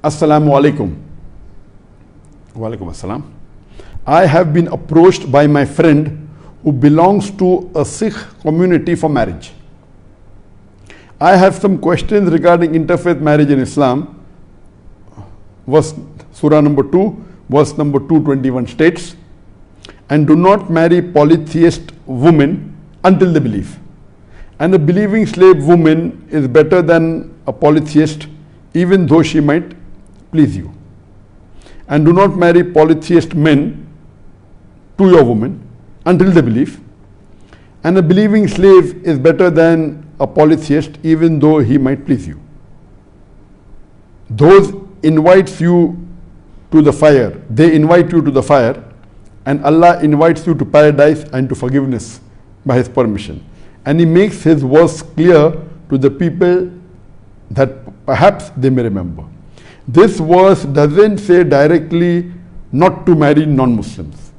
Assalamu alaikum. Wa alaikum assalam. I have been approached by my friend who belongs to a Sikh community for marriage. I have some questions regarding interfaith marriage in Islam. Verse Surah number 2, verse number 221 states, and do not marry polytheist women until they believe. And a believing slave woman is better than a polytheist, even though she might please you. And do not marry polytheist men to your woman until they believe. And a believing slave is better than a polytheist, even though he might please you. Those invites you to the fire, they invite you to the fire, and Allah invites you to paradise and to forgiveness by His permission. And He makes His verse clear to the people that perhaps they may remember. This verse doesn't say directly not to marry non-Muslims.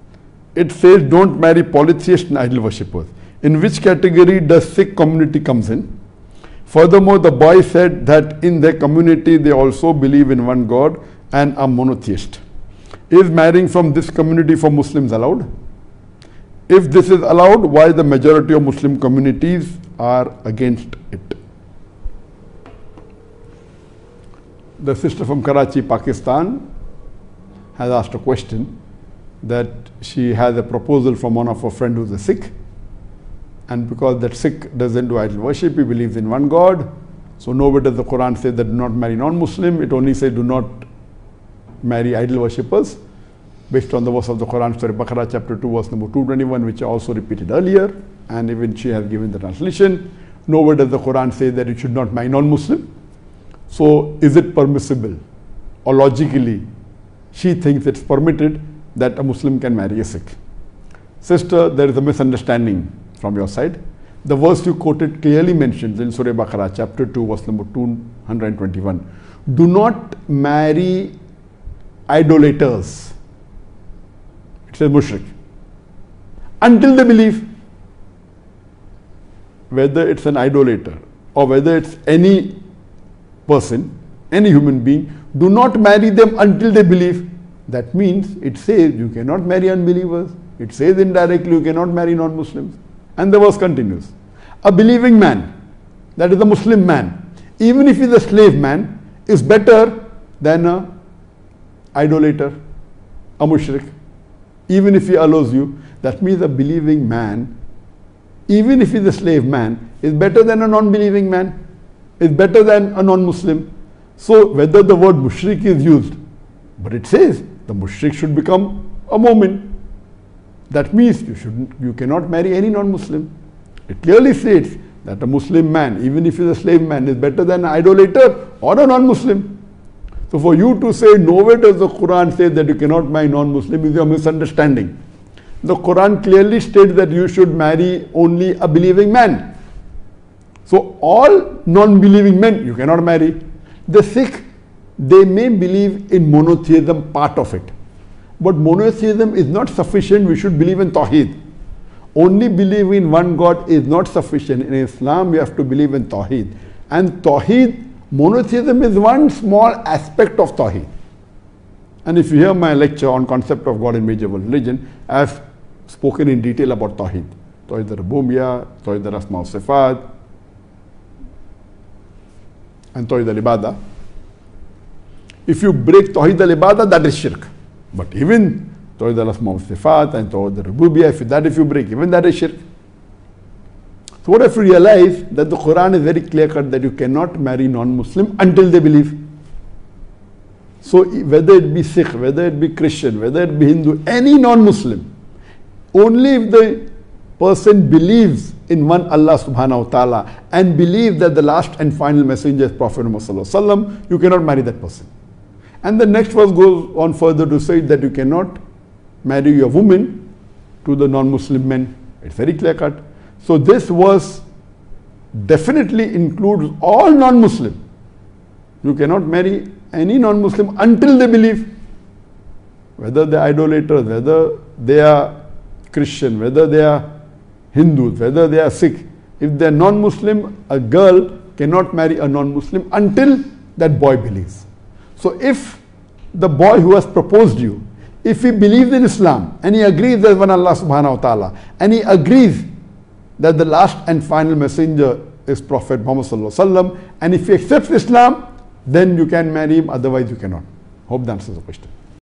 It says don't marry polytheists and idol worshippers. In which category does Sikh community comes in? Furthermore, the boy said that in their community they also believe in one God and are monotheist. Is marrying from this community for Muslims allowed? If this is allowed, why the majority of Muslim communities are against it? The sister from Karachi, Pakistan has asked a question that she has a proposal from one of her friends who's a Sikh, and because that Sikh doesn't do idol worship, he believes in one God, so nowhere does the Quran say that do not marry non-Muslim, it only says do not marry idol worshippers, based on the verse of the Quran, Surah Baqarah chapter 2 verse number 221, which I also repeated earlier, and even she has given the translation. Nowhere does the Quran say that you should not marry non-Muslim. So is it permissible, or logically she thinks it's permitted that a Muslim can marry a Sikh? Sister, there is a misunderstanding from your side. The verse you quoted clearly mentions in Surah Baqarah chapter 2 verse number 221, do not marry idolaters. It says mushrik until they believe. Whether it's an idolater or whether it's any person, any human being, do not marry them until they believe. That means it says you cannot marry unbelievers. It says indirectly you cannot marry non-Muslims. And the verse continues. A believing man, that is a Muslim man, even if he is a slave man, is better than a idolater, a mushrik, even if he allows you. That means a believing man, even if he is a slave man, is better than a non-believing man, is better than a non-Muslim. So whether the word mushrik is used, but it says the mushrik should become a mu'min. That means you cannot marry any non-Muslim. It clearly states that a Muslim man, even if he is a slave man, is better than an idolater or a non-Muslim. So for you to say nowhere does the Quran say that you cannot marry non-Muslim is your misunderstanding. The Quran clearly states that you should marry only a believing man. So all non-believing men you cannot marry. The Sikh, they may believe in monotheism, part of it. But monotheism is not sufficient. We should believe in Tawheed. Only believe in one God is not sufficient. In Islam, we have to believe in Tawheed. And Tawheed, monotheism is one small aspect of Tawheed. And if you hear my lecture on concept of God in major world religion, I have spoken in detail about Tawheed. Tawheed al-Rububiyyah, Tawheed al-Asma wa Sifat, and Tawheed al-Ibadah. If you break Tawheed al-Ibadah, that is shirk. But even Tawheed al-Asma wa Sifat and Tawheed al-Rububiyyah, if you break, even that is shirk. So what if you realize that the Quran is very clear cut that you cannot marry non-Muslim until they believe. So whether it be Sikh, whether it be Christian, whether it be Hindu, any non-Muslim, only if the person believes in one Allah subhanahu wa ta'ala and believes that the last and final messenger is Prophet Muhammad sallallahu alaihi wasallam, you cannot marry that person. And the next verse goes on further to say that you cannot marry your woman to the non-Muslim men. It's very clear cut. So this verse definitely includes all non-Muslim. You cannot marry any non-Muslim until they believe. Whether they are idolaters, whether they are Christian, whether they are Hindus, whether they are Sikh. If they are non-Muslim, a girl cannot marry a non-Muslim until that boy believes. So if the boy who has proposed you, if he believes in Islam and he agrees there's one Allah subhanahu wa ta'ala, and he agrees that the last and final messenger is Prophet Muhammad sallallahu alaihi wasallam, and if he accepts Islam, then you can marry him, otherwise you cannot. Hope that answers the question.